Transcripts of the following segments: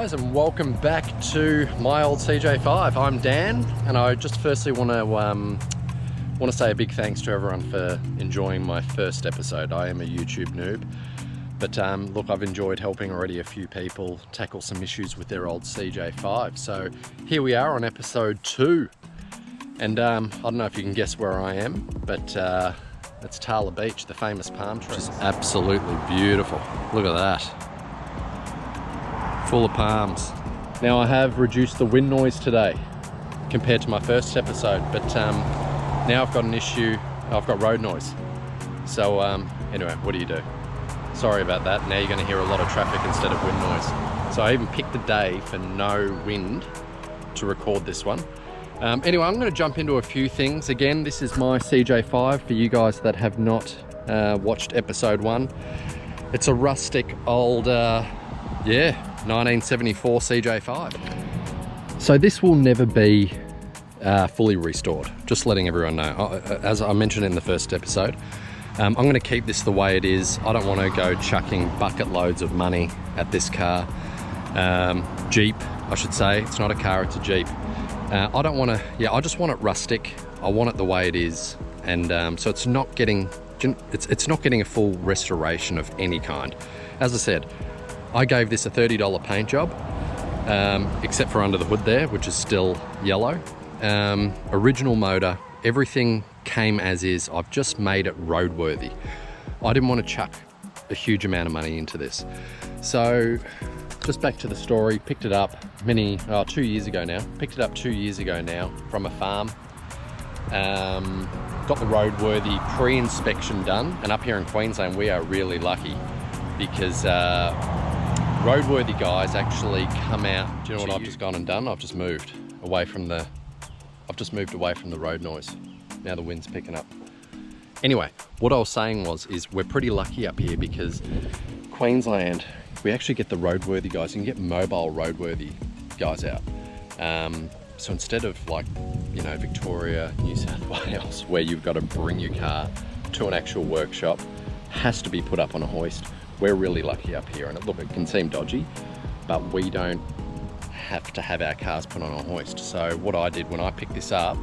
guys, and welcome back to my old CJ5. I'm Dan, and I just firstly want to say a big thanks to everyone for enjoying my first episode. I am a YouTube noob, but look, I've enjoyed helping already a few people tackle some issues with their old CJ5. So here we are on episode 2, and I don't know if you can guess where I am, but it's Tala Beach, the famous palm tree. Just absolutely beautiful. Look at that. Full of palms. Now I have reduced the wind noise today compared to my first episode, but now I've got an issue. I've got road noise. So anyway, what do you do? Sorry about that. Now you're going to hear a lot of traffic instead of wind noise. So I even picked a day for no wind to record this one. Anyway, I'm going to jump into a few things. Again, this is my CJ5 for you guys that have not watched episode 1. It's a rustic old 1974 CJ5. So this will never be fully restored, just letting everyone know. As I mentioned in the first episode, I'm going to keep this the way it is. I don't want to go chucking bucket loads of money at this car. Jeep, I should say. It's not a car, it's a Jeep. I don't want to, I just want it rustic. I want it the way it is. And so it's not getting a full restoration of any kind. As I said, I gave this a $30 paint job, except for under the hood there, which is still yellow. Original motor, everything came as is. I've just made it roadworthy. I didn't want to chuck a huge amount of money into this. So just back to the story, picked it up 2 years ago now. Picked it up 2 years ago now from a farm. Got the roadworthy pre-inspection done, and up here in Queensland we are really lucky because roadworthy guys actually come out. Do you know what I've just gone and done? I've just moved away from the road noise. Now the wind's picking up. Anyway, what I was saying is we're pretty lucky up here because Queensland, we actually get the roadworthy guys. You can get mobile roadworthy guys out. So instead of Victoria, New South Wales, where you've got to bring your car to an actual workshop, has to be put up on a hoist. We're really lucky up here, and look, it can seem dodgy, but we don't have to have our cars put on a hoist. So what I did when I picked this up,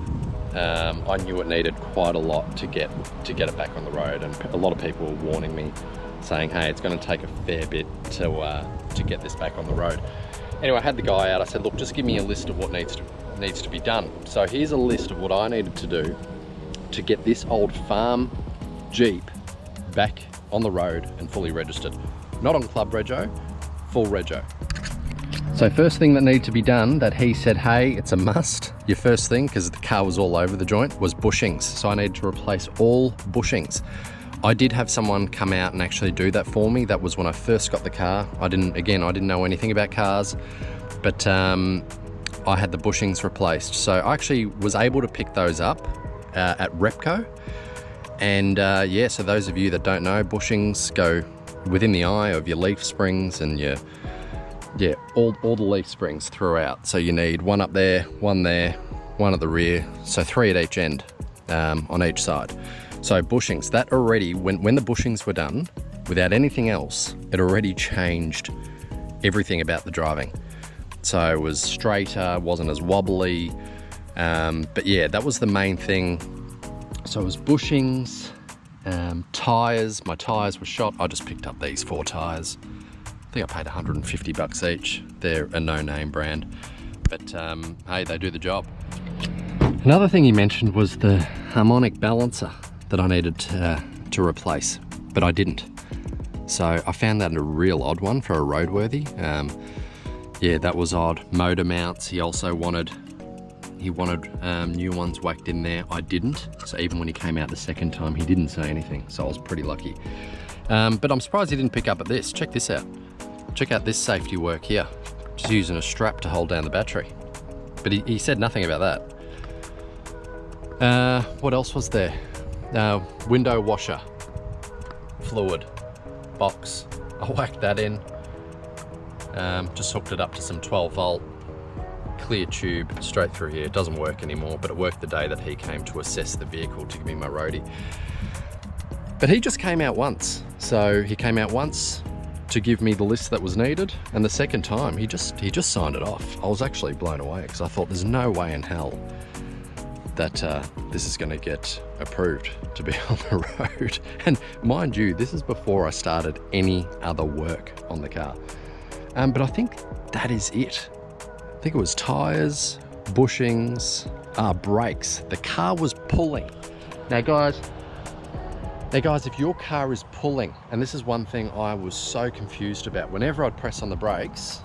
I knew it needed quite a lot to get it back on the road, and a lot of people were warning me, saying, hey, it's going to take a fair bit to get this back on the road. Anyway, I had the guy out. I said, look, just give me a list of what needs to be done. So here's a list of what I needed to do to get this old farm Jeep back on the road and fully registered. Not on club rego, full rego. So first thing that needed to be done, that he said, hey, it's a must. Your first thing, because the car was all over the joint, was bushings. So I needed to replace all bushings. I did have someone come out and actually do that for me. That was when I first got the car. I didn't know anything about cars, but I had the bushings replaced. So I actually was able to pick those up at Repco. And so those of you that don't know, bushings go within the eye of your leaf springs and all the leaf springs throughout. So you need one up there, one at the rear, so 3 at each end on each side. So bushings, that already, when the bushings were done, without anything else, it already changed everything about the driving. So it was straighter, wasn't as wobbly, but yeah, that was the main thing. So it was bushings, tyres. My tyres were shot. I just picked up these 4 tyres. I think I paid $150 each. They're a no-name brand, but hey, they do the job. Another thing he mentioned was the harmonic balancer that I needed to replace, but I didn't. So I found that a real odd one for a roadworthy. That was odd. Motor mounts, he also wanted new ones whacked in there. I didn't. So even when he came out the second time, he didn't say anything. So I was pretty lucky. But I'm surprised he didn't pick up at this. Check this out. Check out this safety work here. Just using a strap to hold down the battery. But he said nothing about that. What else was there? Window washer, fluid, box. I whacked that in. Just hooked it up to some 12 volt clear tube straight through here. It doesn't work anymore, but it worked the day that he came to assess the vehicle to give me my roadie. But he just came out once. So he came out once, to give me the list that was needed, and the second time he just signed it off. I was actually blown away because I thought there's no way in hell that this is going to get approved to be on the road. And mind you, this is before I started any other work on the car. But I think that is it. I think it was tires, bushings, brakes. The car was pulling. Now guys, if your car is pulling, and this is one thing I was so confused about, whenever I'd press on the brakes,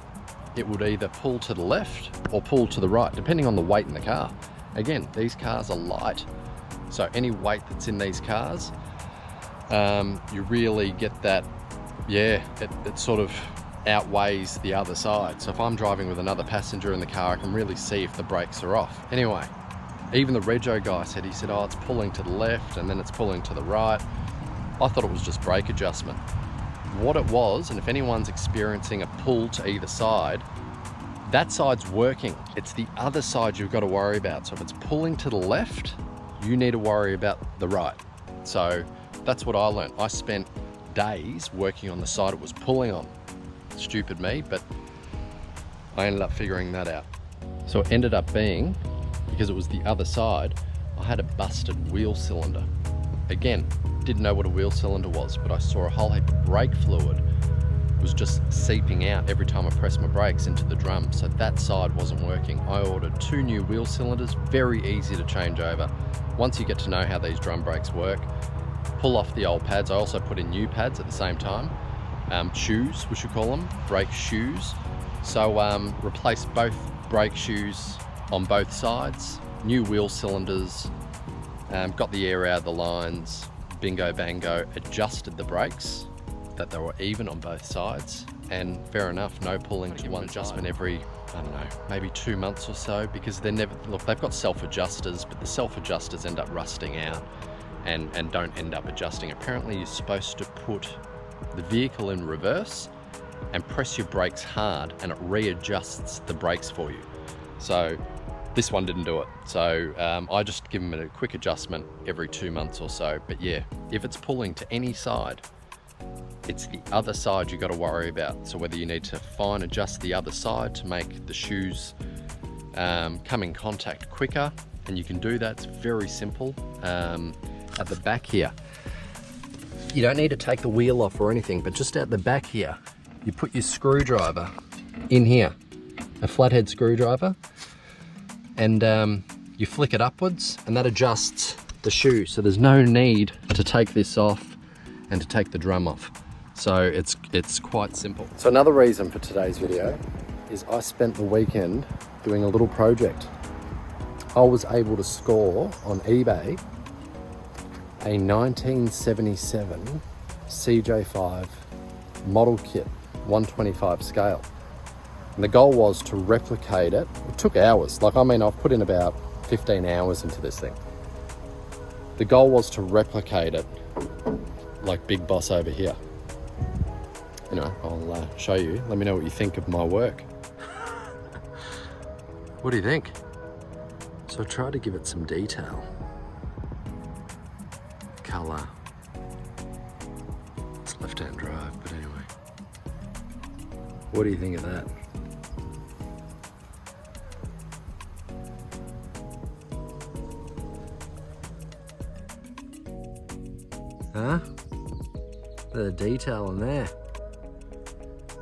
it would either pull to the left or pull to the right, depending on the weight in the car. Again, these cars are light, so any weight that's in these cars, you really get that, yeah, it sort of outweighs the other side. So if I'm driving with another passenger in the car, I can really see if the brakes are off. Anyway, even the rego guy said, oh, it's pulling to the left and then it's pulling to the right. I thought it was just brake adjustment. What it was, and if anyone's experiencing a pull to either side, that side's working. It's the other side you've got to worry about. So if it's pulling to the left, you need to worry about the right. So that's what I learned. I spent days working on the side it was pulling on. Stupid me, but I ended up figuring that out. So it ended up being, because it was the other side, I had a busted wheel cylinder. Again, didn't know what a wheel cylinder was, but I saw a whole heap of brake fluid was just seeping out every time I pressed my brakes into the drum. So that side wasn't working. I ordered 2 new wheel cylinders, very easy to change over. Once you get to know how these drum brakes work, pull off the old pads. I also put in new pads at the same time. Shoes, we should call them, brake shoes. So replace both brake shoes on both sides, new wheel cylinders, got the air out of the lines, bingo bango, adjusted the brakes that they were even on both sides, and fair enough, no pulling to one adjustment every, I don't know, maybe 2 months or so, because they're never, look, they've got self-adjusters, but the self-adjusters end up rusting out and don't end up adjusting. Apparently you're supposed to put the vehicle in reverse and press your brakes hard and it readjusts the brakes for you. So this one didn't do it. So I just give them a quick adjustment every 2 months or so. But yeah, if it's pulling to any side, it's the other side you got to worry about. So whether you need to fine adjust the other side to make the shoes come in contact quicker, and you can do that, it's very simple. At the back here, you don't need to take the wheel off or anything, but just at the back here, you put your screwdriver in here, a flathead screwdriver, and you flick it upwards and that adjusts the shoe. So there's no need to take this off and to take the drum off. So it's quite simple. So another reason for today's video is I spent the weekend doing a little project. I was able to score on eBay a 1977 CJ5 model kit, 125 scale. And the goal was to replicate it. It took hours. Like, I mean, I've put in about 15 hours into this thing. The goal was to replicate it like Big Boss over here. You know, I'll show you. Let me know what you think of my work. What do you think? So I tried to give it some detail. Colour. It's left-hand drive, but anyway. What do you think of that? Huh? The detail in there.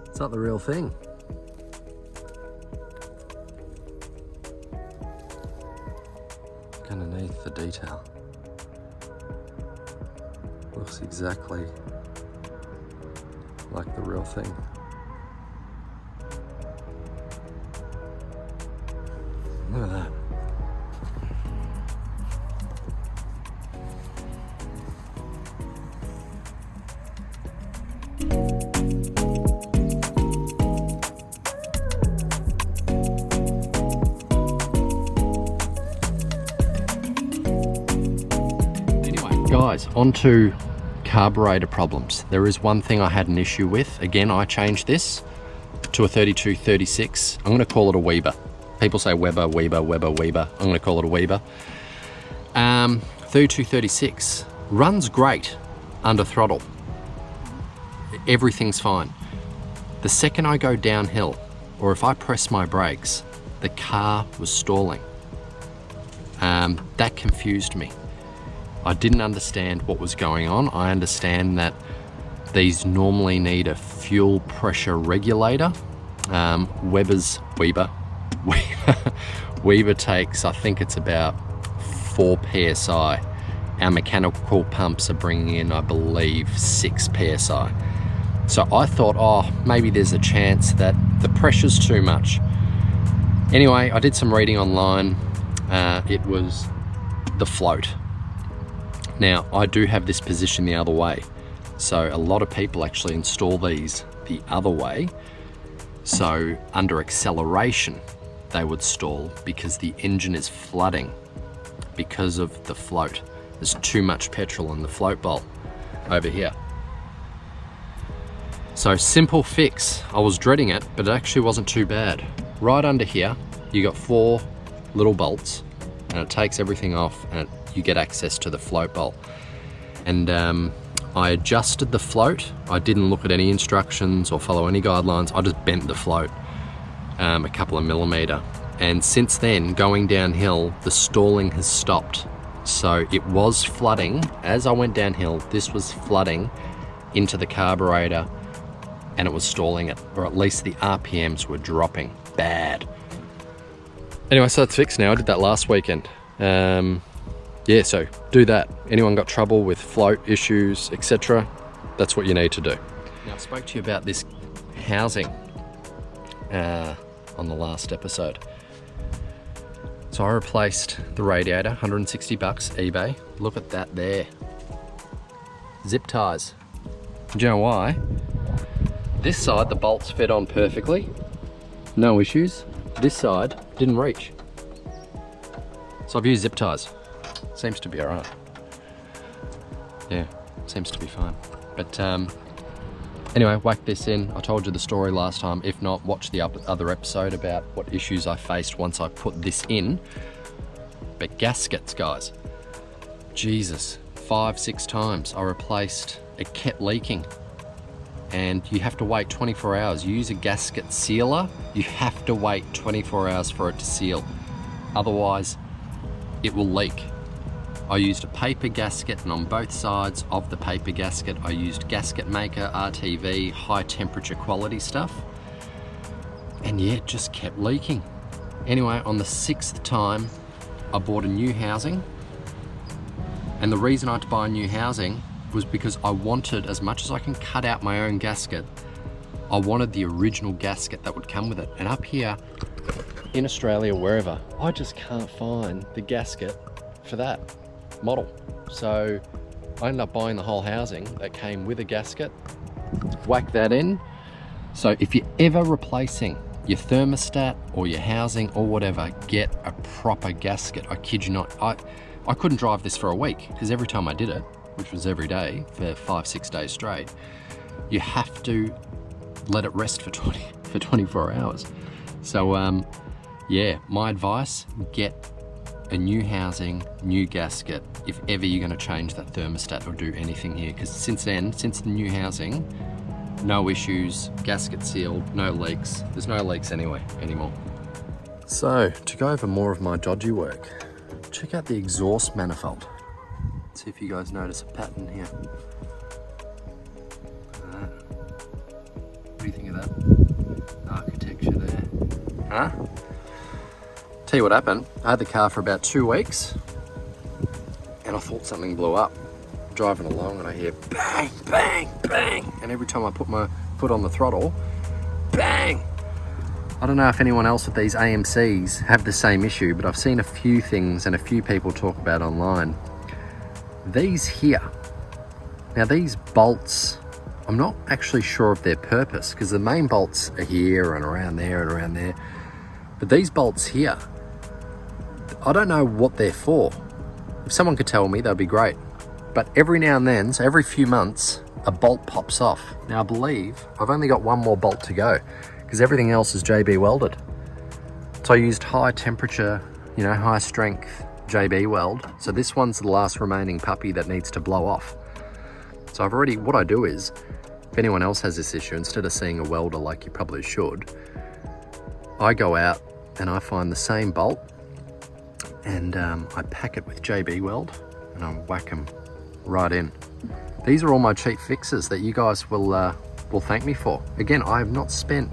It's not the real thing. Underneath the detail. Looks exactly like the real thing. Look at that. Guys, onto carburetor problems. There is one thing I had an issue with. Again, I changed this to a 3236. I'm going to call it a Weber. People say Weber, Weber, Weber, Weber. I'm going to call it a Weber. 3236 runs great under throttle. Everything's fine. The second I go downhill, or if I press my brakes, the car was stalling. That confused me. I didn't understand what was going on. I understand that these normally need a fuel pressure regulator. Weber takes, I think it's about 4 PSI. Our mechanical pumps are bringing in, I believe, 6 PSI. So I thought, oh, maybe there's a chance that the pressure's too much. Anyway, I did some reading online. It was the float. Now, I do have this position the other way. So a lot of people actually install these the other way. So under acceleration, they would stall because the engine is flooding because of the float. There's too much petrol in the float bowl over here. So simple fix. I was dreading it, but it actually wasn't too bad. Right under here, you got 4 little bolts, and it takes everything off, and you get access to the float bowl. And I adjusted the float. I didn't look at any instructions or follow any guidelines. I just bent the float a couple of millimeter. And since then, going downhill, the stalling has stopped. So it was flooding. As I went downhill, this was flooding into the carburetor, and it was stalling it, or at least the RPMs were dropping bad. Anyway, so it's fixed now. I did that last weekend. Yeah, so do that. Anyone got trouble with float issues, etc., that's what you need to do. Now, I spoke to you about this housing on the last episode. So I replaced the radiator, 160 bucks, eBay. Look at that there. Zip ties. Do you know why? This side, the bolts fit on perfectly. No issues. This side didn't reach. So I've used zip ties. Seems to be all right. Yeah, seems to be fine. But anyway, whack this in. I told you the story last time. If not, watch the other episode about what issues I faced once I put this in. But gaskets, guys. Jesus, 5-6 times I replaced. It kept leaking. And you have to wait 24 hours. You use a gasket sealer, you have to wait 24 hours for it to seal. Otherwise, it will leak. I used a paper gasket, and on both sides of the paper gasket, I used Gasket Maker, RTV, high temperature quality stuff. And yeah, it just kept leaking. Anyway, on the 6th time, I bought a new housing. And the reason I had to buy a new housing was because I wanted, as much as I can cut out my own gasket, I wanted the original gasket that would come with it. And up here in Australia, wherever, I just can't find the gasket for that model. So I ended up buying the whole housing that came with a gasket, whack that in. So if you're ever replacing your thermostat or your housing or whatever, get a proper gasket. I kid you not. I couldn't drive this for a week because every time I did it, which was every day for 5-6 days straight, you have to let it rest for 24 hours. So yeah, my advice, get a new housing, new gasket, if ever you're going to change that thermostat or do anything here. Because since then, since the new housing, no issues, gasket sealed, no leaks. There's no leaks anymore. So to go over more of my dodgy work, check out the exhaust manifold. See if you guys notice a pattern here. What do you think of that architecture there? Huh? Tell you what happened. I had the car for about 2 weeks, and I thought something blew up. Driving along, and I hear bang, bang, bang, and every time I put my foot on the throttle, bang. I don't know if anyone else with these AMCs have the same issue, but I've seen a few things and a few people talk about online. These here, now these bolts, I'm not actually sure of their purpose, because the main bolts are here and around there and around there, but these bolts here, I don't know what they're for. If someone could tell me, that'd be great. But every now and then, so every few months, a bolt pops off. Now I believe I've only got one more bolt to go, because everything else is JB welded. So I used high temperature, high strength JB weld. So this one's the last remaining puppy that needs to blow off. So what I do is, if anyone else has this issue, instead of seeing a welder like you probably should, I go out and I find the same bolt and I pack it with JB Weld and I whack them right in. These are all my cheap fixes that you guys will thank me for. Again, I have not spent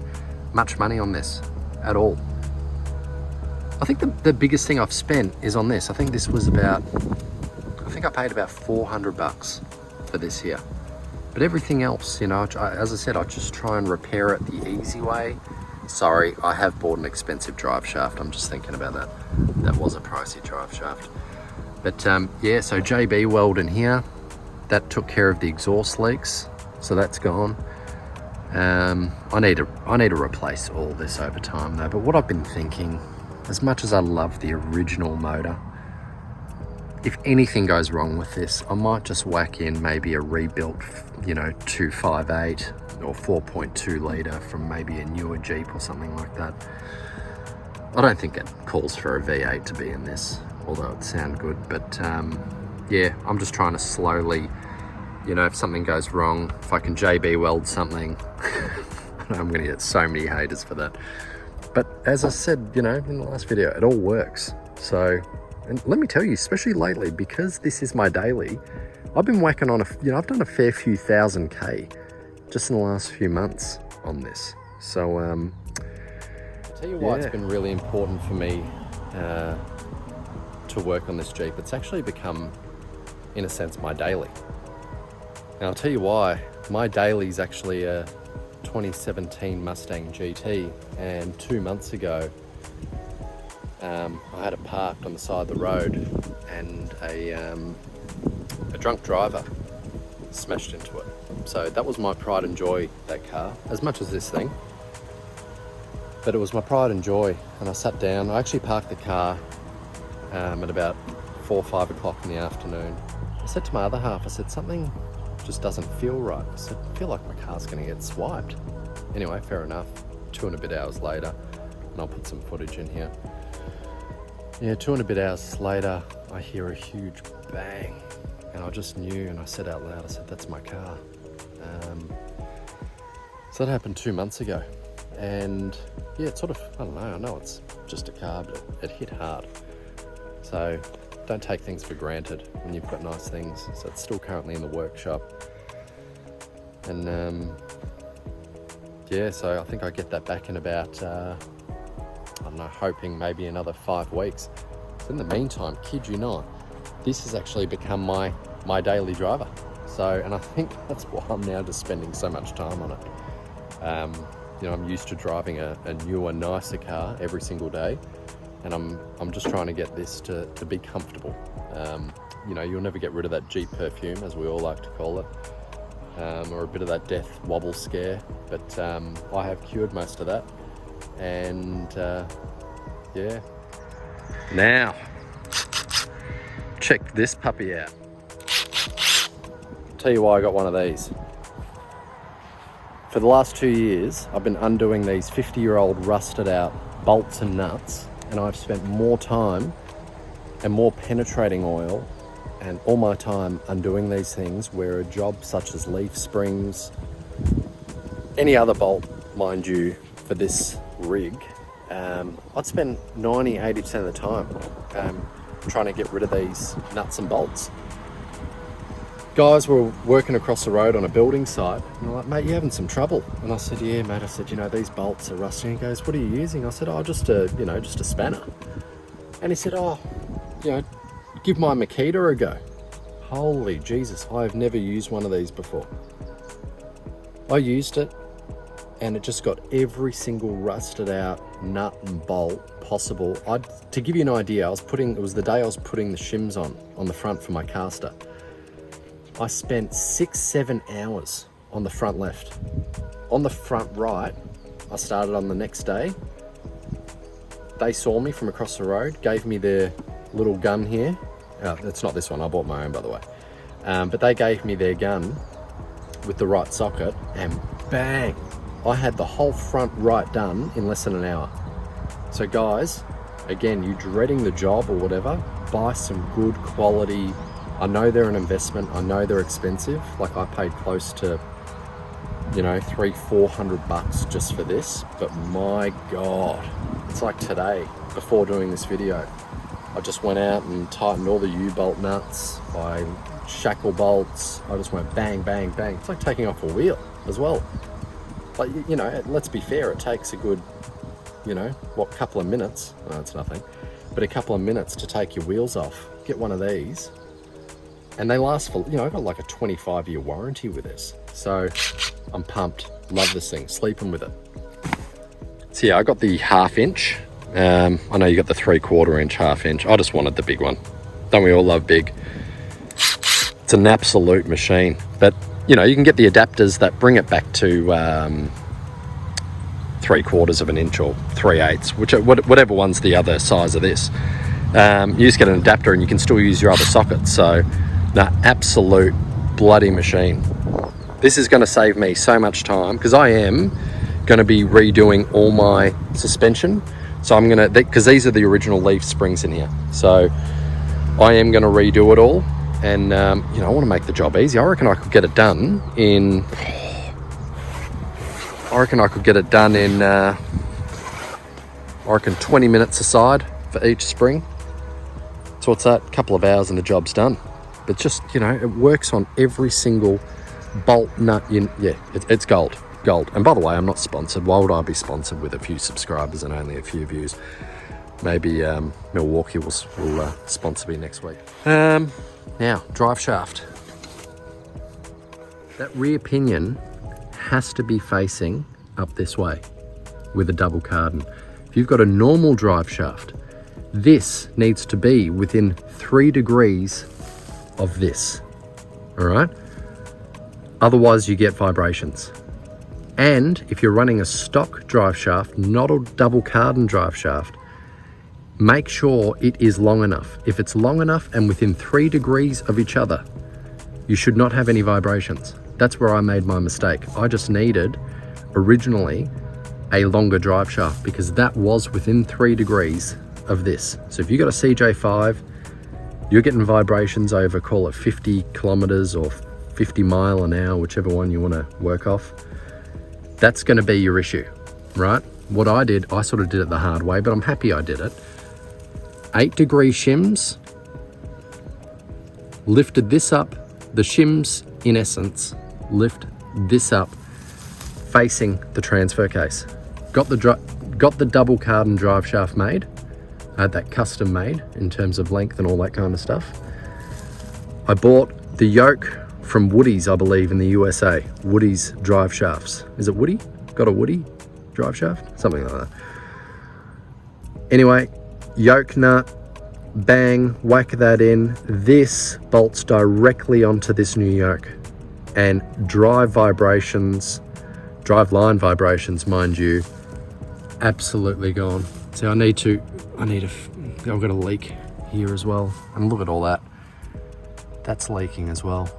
much money on this at all. I think the biggest thing I've spent is on this. I think this was about, I think I paid about 400 bucks for this here. But everything else, you know, as I said, I just try and repair it the easy way. Sorry, I have bought an expensive drive shaft. I'm just thinking about that. That was a pricey drive shaft. But yeah, so JB Weld in here, that took care of the exhaust leaks. So that's gone. I need to replace all this over time though. But what I've been thinking, as much as I love the original motor, if anything goes wrong with this, I might just whack in maybe a rebuilt, you know, 258 or 4.2 litre from maybe a newer Jeep or something like that. I don't think it calls for a V8 to be in this, although it sounds good. But yeah, I'm just trying to slowly, you know, if something goes wrong, if I can JB Weld something, I'm gonna get so many haters for that. But as I said, you know, in the last video, it all works. So, and let me tell you, especially lately, because this is my daily, I've been whacking on I've done a fair few thousand K just in the last few months on this. So, I'll tell you why it's been really important for me to work on this Jeep. It's actually become, in a sense, my daily. And I'll tell you why. My daily is actually a 2017 Mustang GT, and 2 months ago I had it parked on the side of the road and a drunk driver smashed into it. So that was my pride and joy, that car, as much as this thing. But it was my pride and joy, and I sat down. I actually parked the car at about 4 or 5 o'clock in the afternoon. I said to my other half, I said, something just doesn't feel right. I said, I feel like my car's gonna get swiped. Anyway, fair enough. 2 and a bit hours later, and I'll put some footage in here. Yeah, 2 and a bit hours later, I hear a huge bang, and I just knew, and I said out loud, I said, that's my car. So that happened 2 months ago, and yeah, it's sort of, I don't know, I know it's just a car, but it hit hard. So don't take things for granted when you've got nice things. So it's still currently in the workshop. And yeah, so I think I get that back in about, I don't know, hoping maybe another 5 weeks. So in the meantime, kid you not, this has actually become my daily driver. So, and I think that's why I'm now just spending so much time on it. You know, I'm used to driving a newer, nicer car every single day. And I'm just trying to get this to be comfortable. You know, you'll never get rid of that Jeep perfume, as we all like to call it, or a bit of that death wobble scare. But I have cured most of that. And yeah. Now, check this puppy out. Tell you why I got one of these. For the last 2 years, I've been undoing these 50-year-old rusted out bolts and nuts, and I've spent more time and more penetrating oil and all my time undoing these things, where a job such as leaf springs, any other bolt, mind you, for this rig, I'd spend 90-80% of the time trying to get rid of these nuts and bolts. Guys were working across the road on a building site, and they're like, mate, you're having some trouble. And I said, yeah, mate. I said, you know, these bolts are rusting. He goes, what are you using? I said, oh, just a spanner. And he said, oh, you know, give my Makita a go. Holy Jesus, I've never used one of these before. I used it, and it just got every single rusted out nut and bolt possible. To give you an idea, it was the day I was putting the shims on the front for my caster. I spent 6-7 hours on the front left. On the front right, I started on the next day. They saw me from across the road, gave me their little gun here. It's not this one, I bought my own, by the way. But they gave me their gun with the right socket, and bang, I had the whole front right done in less than an hour. So guys, again, you dreading the job or whatever, buy some good quality. I know they're an investment, I know they're expensive. Like, I paid close to you know, $300-400 just for this, but my God, it's like today, before doing this video, I just went out and tightened all the U-bolt nuts, I shackle bolts, I just went bang, bang, bang. It's like taking off a wheel as well. But, you know, let's be fair, it takes a good, you know, what, couple of minutes, well, it's nothing, but a couple of minutes to take your wheels off. Get one of these, and they last for, you know, I've got like a 25-year warranty with this. So I'm pumped, love this thing, sleeping with it. So yeah, I got the 1/2 inch. I know you got the 3/4 inch, 1/2 inch. I just wanted the big one. Don't we all love big? It's an absolute machine. But you know, you can get the adapters that bring it back to 3/4 of an inch or 3/8, whatever one's the other size of this. You just get an adapter and you can still use your other sockets. So, no, absolute bloody machine. This is going to save me so much time because I am going to be redoing all my suspension. So I'm going to, because these are the original leaf springs in here. So I am going to redo it all. And, you know, I want to make the job easy. I reckon I could get it done in, I reckon 20 minutes aside for each spring. So what's that? A couple of hours and the job's done. But just, you know, it works on every single bolt nut in. Yeah, it's gold. And by the way, I'm not sponsored. Why would I be sponsored with a few subscribers and only a few views? Maybe Milwaukee will sponsor me next week. Now, drive shaft. That rear pinion has to be facing up this way with a double cardan. If you've got a normal drive shaft, this needs to be within 3 degrees of this, all right? Otherwise you get vibrations. And if you're running a stock drive shaft, not a double cardan drive shaft, make sure it is long enough. If it's long enough and within 3 degrees of each other, you should not have any vibrations. That's where I made my mistake. I just needed originally a longer drive shaft because that was within 3 degrees of this. So if you got a CJ5, you're getting vibrations over, call it 50 kilometers or 50 mile an hour, whichever one you want to work off. That's going to be your issue, right? What I did, I sort of did it the hard way, but I'm happy I did it. 8-degree shims, lifted this up. The shims, in essence, lift this up facing the transfer case. Got the double cardan drive shaft made. I had that custom made in terms of length and all that kind of stuff. I bought the yoke from Woody's, I believe, in the USA. Woody's drive shafts. Is it Woody? Got a Woody drive shaft? Something like that. Anyway, yoke nut, bang, whack that in. This bolts directly onto this new yoke. And drive line vibrations, mind you, absolutely gone. So I've got a leak here as well. And look at all that. That's leaking as well.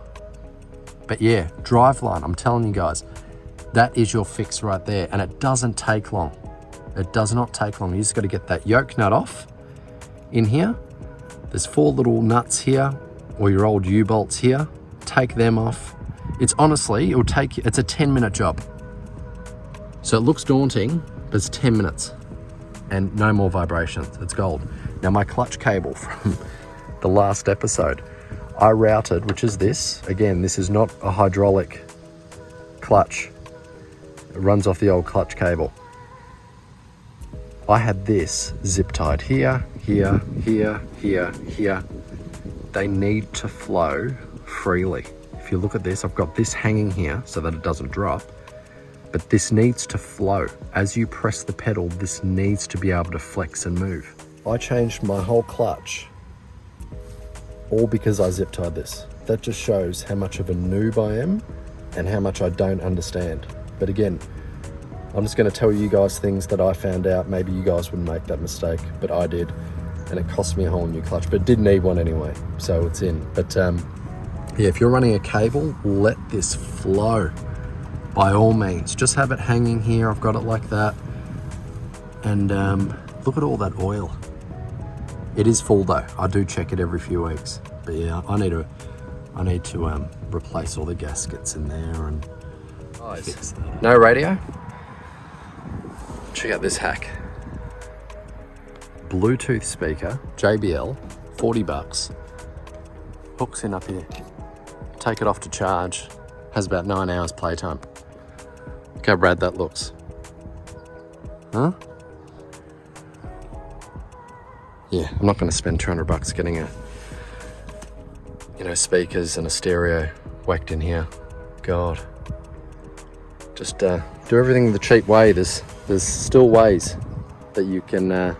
But yeah, drive line, I'm telling you guys, that is your fix right there. And it doesn't take long. It does not take long. You just got to get that yoke nut off in here. There's 4 little nuts here, or your old U-bolts here. Take them off. It's honestly, it's a 10-minute job. So it looks daunting, but it's 10 minutes and no more vibrations. It's gold. Now my clutch cable from the last episode, I routed, which is this. Again, this is not a hydraulic clutch. It runs off the old clutch cable. I had this zip tied here, here, here, here, here. They need to flow freely. If you look at this, I've got this hanging here so that it doesn't drop, but this needs to flow. As you press the pedal, this needs to be able to flex and move. I changed my whole clutch, all because I zip tied this. That just shows how much of a noob I am and how much I don't understand. But again, I'm just going to tell you guys things that I found out. Maybe you guys wouldn't make that mistake, but I did. And it cost me a whole new clutch, but did need one anyway, so it's in. But yeah, if you're running a cable, let this flow by all means. Just have it hanging here. I've got it like that. And look at all that oil. It is full though. I do check it every few weeks. But yeah, I need to replace all the gaskets in there. And No radio? Check out this hack. Bluetooth speaker, JBL, 40 bucks. Hooks in up here. Take it off to charge. Has about 9 hours playtime. Look how rad that looks. Huh? Yeah, I'm not going to spend 200 bucks getting a, speakers and a stereo whacked in here. God. Just do everything the cheap way. There's still ways that you can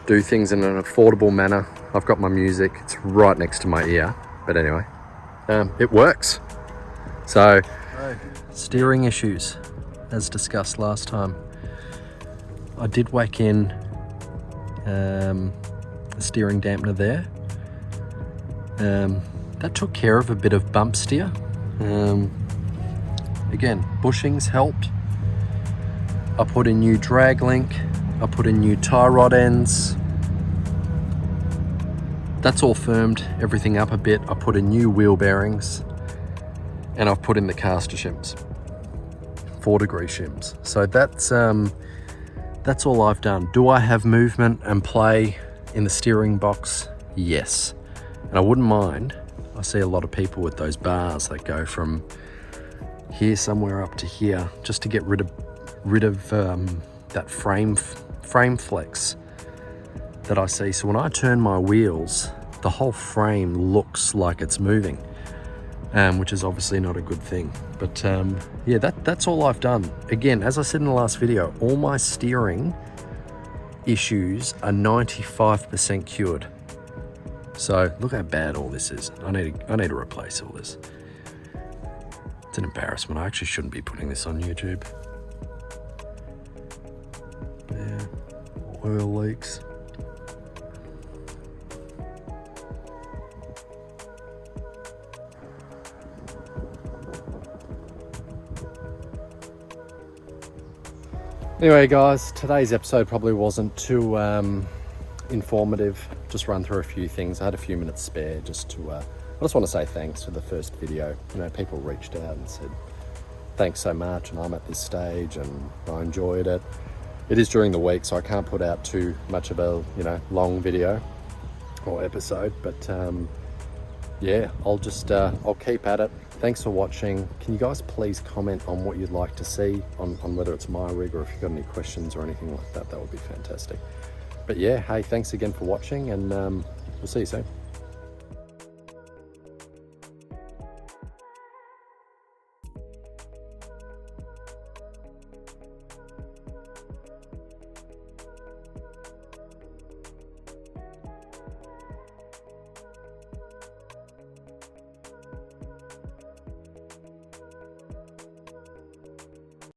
do things in an affordable manner. I've got my music, it's right next to my ear. But anyway, it works. So, steering issues, as discussed last time. I did whack in the steering dampener there. That took care of a bit of bump steer. Again, bushings helped. I put in new drag link. I put in new tie rod ends. That's all firmed everything up a bit. I put in new wheel bearings, and I've put in the caster shims, 4-degree shims. So that's all I've done. Do I have movement and play in the steering box? Yes. And I wouldn't mind. I see a lot of people with those bars that go from here somewhere up to here, just to get rid of that frame flex that I see. So when I turn my wheels, the whole frame looks like it's moving, which is obviously not a good thing. But yeah, that's all I've done. Again, as I said in the last video, all my steering issues are 95% cured. So look how bad all this is. I need to replace all this. It's an embarrassment. I actually shouldn't be putting this on YouTube. Yeah, oil leaks. Anyway guys, today's episode probably wasn't too informative. Just run through a few things. I had a few minutes spare just to, I just want to say thanks for the first video. People reached out and said, thanks so much, and I'm at this stage and I enjoyed it. It is during the week, so I can't put out too much of a, long video or episode, but yeah, I'll keep at it. Thanks for watching. Can you guys please comment on what you'd like to see on whether it's my rig, or if you've got any questions or anything like that, that would be fantastic. But yeah, hey, thanks again for watching, and we'll see you soon.